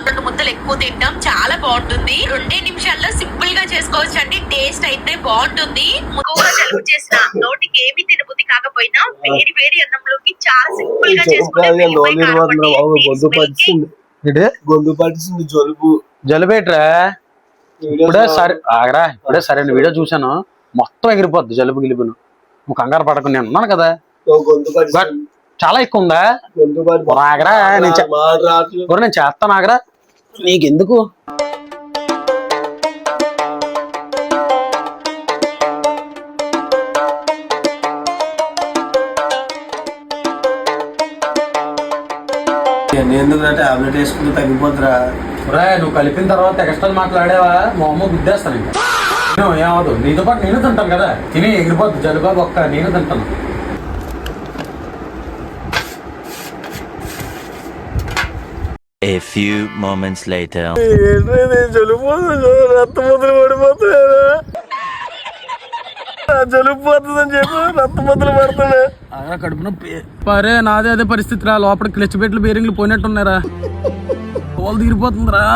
రెండు ముద్దలు ఎక్కువ తింటాం, చాలా బాగుంటుంది. 2 నిమిషాల్లో సింపుల్ గా చేసుకోవచ్చు అండి. టేస్ట్ అయితే బాగుంటుంది. ఎక్కువగా జలుబు చేసిన, నోటికి ఏమి తినబుద్ధి కాకపోయినా వేడి వేడి అన్నంలోకి చాలా సింపుల్ గా చేసుకునే గొంతు పట్టింది జలుబేట్రా ఇప్పుడే సరైన వీడియో చూసాను. మొత్తం ఎగిరిపోద్ది జలుబు గిలుపును. నువ్వు కంగారు పడకు, నేను ఉన్నాను కదా. చాలా ఎక్కువ ఉందా? ఆగరా, నేను చేస్తాను. ఆగరా, నీకెందుకు? ఎందుకు టాబ్లెట్ వేసుకుంటే తగ్గిపోతురా? నువ్వు కలిపిన తర్వాత ఎక్స్ట్రా మాట్లాడావా మా అమ్మ గుద్దేస్తాను. ఇంకా ఏమవుదు, నీతో పాటు నేను తింటాను కదా. తిని ఎగిరిపోద్దు జలుబా ఒక్క నేను తింటాను. A few moments later. జలుబు రక్తపోతులు పడిపోతున్నారా? జలుబు పోతుందని చెప్పి రక్తపోతులు పడుతున్నా. కడుపు నొప్పి. పరే నాదే అదే పరిస్థితి రా. లోపల క్లచ్ పెట్లు బేరింగ్లు పోయినట్టున్నారా. తోలు తీరిపోతుందిరా.